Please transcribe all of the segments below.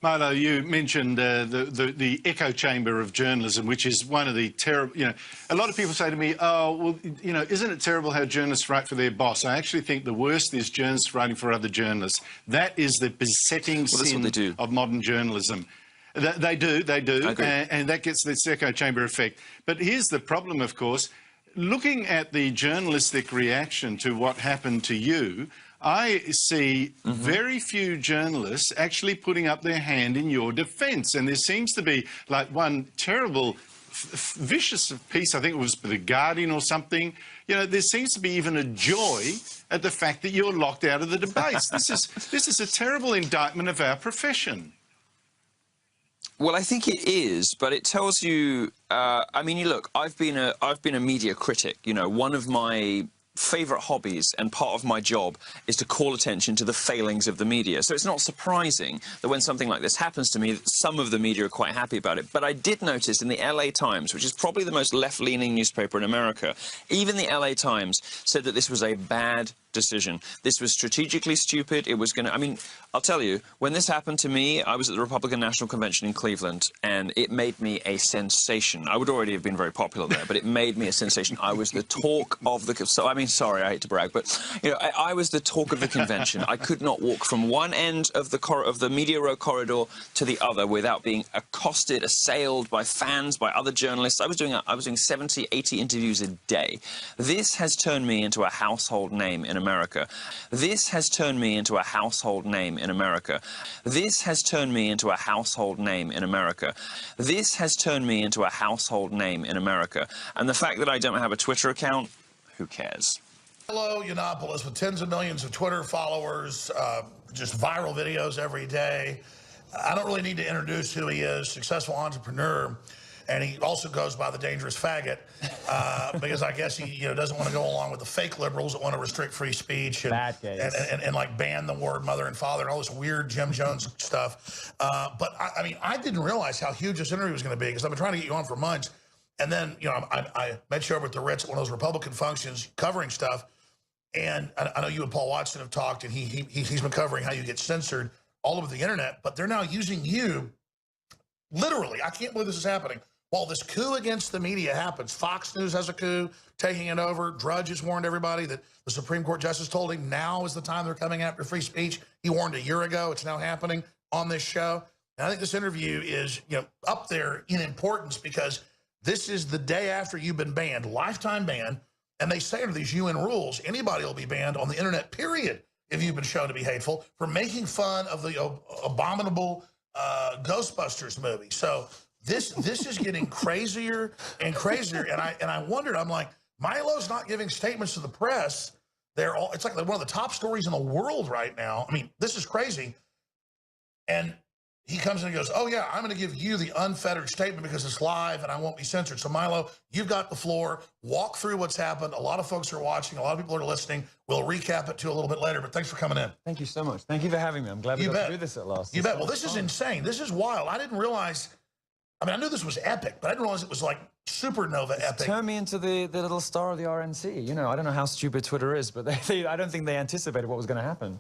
Milo, you mentioned the echo chamber of journalism, which is one of the terrible, a lot of people say to me, oh, well, isn't it terrible how journalists write for their boss? I actually think the worst is journalists writing for other journalists. That is the besetting sin of modern journalism. They do, and that gets this echo chamber effect. But here's the problem, of course. Looking at the journalistic reaction to what happened to you, I see very few journalists actually putting up their hand in your defence. And there seems to be like one terrible, vicious piece, I think it was The Guardian or something. There seems to be even a joy at the fact that you're locked out of the debates. This is a terrible indictment of our profession. Well, I think it is, but it tells you. I mean, look, I've been a media critic. One of my favourite hobbies and part of my job is to call attention to the failings of the media. So it's not surprising that when something like this happens to me, some of the media are quite happy about it. But I did notice in the LA Times, which is probably the most left-leaning newspaper in America, even the LA Times said that this was a bad decision. This was strategically stupid. It was going to, I mean, I'll tell you, when this happened to me, I was at the Republican National Convention in Cleveland, and it made me a sensation. I would already have been very popular there, but it made me a sensation. I was the talk of the, so I mean, sorry, I hate to brag, but, I was the talk of the convention. I could not walk from one end of the media row corridor to the other without being accosted, assailed by fans, by other journalists. I was doing 70, 80 interviews a day. This has turned me into a household name in America. This has turned me into a household name in America. This has turned me into a household name in America. This has turned me into a household name in America. And the fact that I don't have a Twitter account, who cares? Hello, Yiannopoulos, with tens of millions of Twitter followers, just viral videos every day. I don't really need to introduce who he is, successful entrepreneur. And he also goes by the dangerous faggot because I guess he doesn't want to go along with the fake liberals that want to restrict free speech and like ban the word mother and father and all this weird Jim Jones stuff. But I mean, I didn't realize how huge this interview was going to be because I've been trying to get you on for months. And then, I met you over at the Ritz at one of those Republican functions covering stuff. And I know you and Paul Watson have talked, and he's been covering how you get censored all over the internet. But they're now using you, literally, I can't believe this is happening. While this coup against the media happens, Fox News has a coup, taking it over. Drudge has warned everybody that the Supreme Court justice told him now is the time they're coming after free speech. He warned a year ago. It's now happening on this show. And I think this interview is, up there in importance because this is the day after you've been banned, lifetime ban. And they say under these UN rules, anybody will be banned on the internet, period, if you've been shown to be hateful for making fun of the abominable Ghostbusters movie. So this is getting crazier and crazier. And I wondered, I'm like, Milo's not giving statements to the press. It's like one of the top stories in the world right now. I mean, this is crazy. And he comes in and goes, oh, yeah, I'm going to give you the unfettered statement because it's live and I won't be censored. So, Milo, you've got the floor. Walk through what's happened. A lot of folks are watching. A lot of people are listening. We'll recap it, too, a little bit later. But thanks for coming in. Thank you so much. Thank you for having me. I'm glad we got to do this at last. You bet. Well, this is insane. This is wild. I didn't realize. I mean, I knew this was epic, but I didn't realize it was like supernova epic. Turned me into the little star of the RNC. I don't know how stupid Twitter is, but I don't think they anticipated what was going to happen.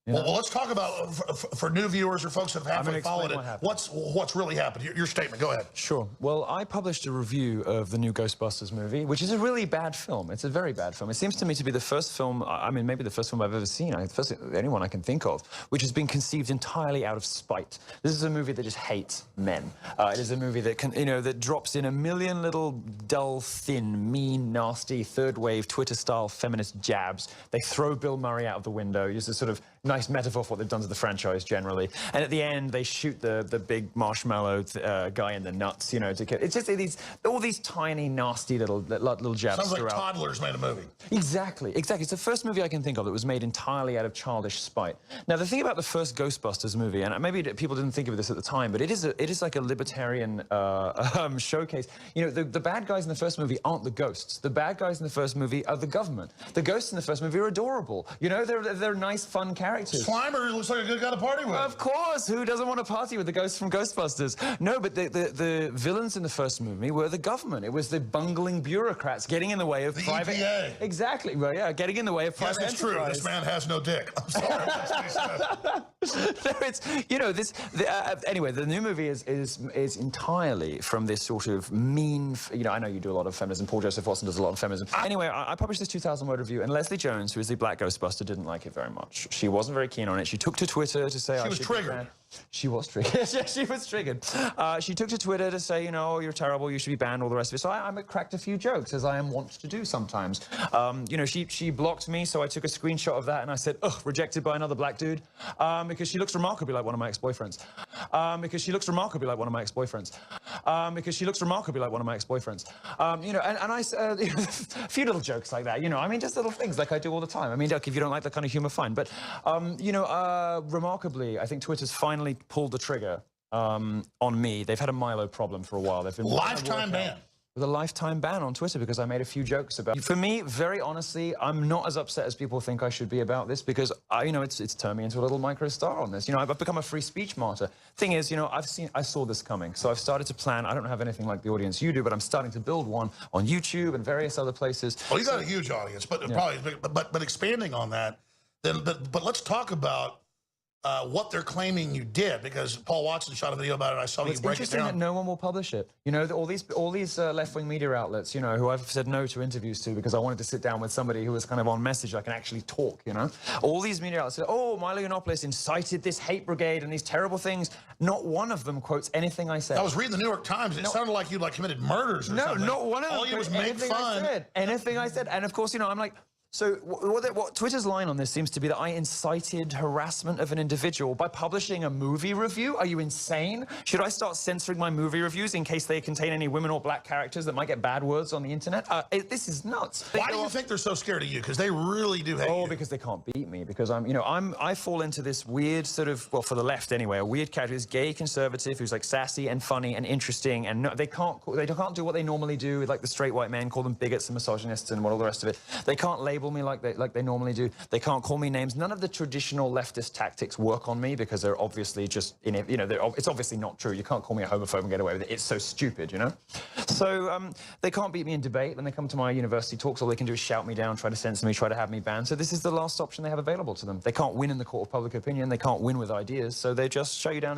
Well, let's talk about, for new viewers or folks that have halfway followed it, what's really happened. Your statement, go ahead. Sure. Well, I published a review of the new Ghostbusters movie, which is a really bad film. It's a very bad film. It seems to me to be the first film, I mean, maybe the first film I've ever seen, first anyone I can think of, which has been conceived entirely out of spite. This is a movie that just hates men. It is a movie that can, that drops in a million little dull, thin, mean, nasty, third-wave, Twitter-style feminist jabs. They throw Bill Murray out of the window. Just a sort of nice metaphor for what they've done to the franchise generally. And at the end, they shoot the big marshmallow guy in the nuts, to kill. It's just all these tiny, nasty little jabs. Sounds like toddlers made a movie. Exactly. It's the first movie I can think of that was made entirely out of childish spite. Now, the thing about the first Ghostbusters movie, and maybe people didn't think of this at the time, but it is like a libertarian showcase. The bad guys in the first movie aren't the ghosts. The bad guys in the first movie are the government. The ghosts in the first movie are adorable. They're nice, fun characters. characters. Slimer looks like a good guy to party with. Of course, who doesn't want to party with the ghost from Ghostbusters? No, but the villains in the first movie were the government. It was the bungling bureaucrats getting in the way of the private... EPA. Exactly, well, yeah, getting in the way of private Yes, it's enterprise. true. This man has no dick. I'm sorry. That's what he said. No, it's, you know, anyway, the new movie is entirely from this sort of mean, you know, I know you do a lot of feminism. Paul Joseph Watson does a lot of feminism. Anyway, I published this 2,000-word review, and Leslie Jones, who is the Black Ghostbuster, didn't like it very much. She wasn't very keen on it. She took to Twitter to say... She was triggered. She was triggered. Yes, she was triggered. She took to Twitter to say, you know, you're terrible, you should be banned, all the rest of it. So I cracked a few jokes, as I am wont to do sometimes. You know, she blocked me, so I took a screenshot of that, and I said, ugh, rejected by another black dude, because she looks remarkably like one of my ex-boyfriends. Because she looks remarkably like one of my ex-boyfriends. Because she looks remarkably like one of my ex-boyfriends. You know, and I, a few little jokes like that, you know, I mean, just little things like I do all the time. I mean, look, if you don't like that kind of humor, fine. But, you know, remarkably, I think Twitter's finally pulled the trigger on me. They've had a Milo problem for a while. They've been lifetime ban. With a lifetime ban on Twitter because I made a few jokes about it. For me, very honestly, I'm not as upset as people think I should be about this because, you know, it's turned me into a little micro star on this. You know, I've become a free speech martyr. Thing is, you know, I saw this coming, so I've started to plan. I don't have anything like the audience you do, but I'm starting to build one on YouTube and various other places. Well, you got a huge audience, but Yeah. but expanding on that, then but let's talk about what they're claiming you did, because Paul Watson shot a video about it. I saw you It's break it interesting that down. no one will publish it. You know, all these left-wing media outlets, you know, who I've said no to interviews to because I wanted to sit down with somebody who was kind of on message, I can actually talk, you know. All these media outlets said, oh, Milo Yiannopoulos incited this hate brigade and these terrible things. Not one of them quotes anything I said. I was reading the New York Times. It sounded like you committed murders or No, something. not one of them. All you was quotes make anything fun. I said. Anything I said. And of course, you know, I'm like, so what Twitter's line on this seems to be that I incited harassment of an individual by publishing a movie review. Are you insane? Should I start censoring my movie reviews in case they contain any women or black characters that might get bad words on the internet? This is nuts. Why do you think they're so scared of you? Because they really do hate you. Oh, because they can't beat me. Because I fall into this weird sort of, well, for the left anyway, a weird character, this gay conservative who's like sassy and funny and interesting, and they can't do what they normally do with like the straight white men, call them bigots and misogynists and all the rest of it. They can't label me like they normally do. They can't call me names. None of the traditional leftist tactics work on me because they're obviously just, you know, it's obviously not true. You can't call me a homophobe and get away with it. It's so stupid, you know? So they can't beat me in debate. When they come to my university talks, all they can do is shout me down, try to censor me, try to have me banned. So this is the last option they have available to them. They can't win in the court of public opinion. They can't win with ideas. So they just shut you down.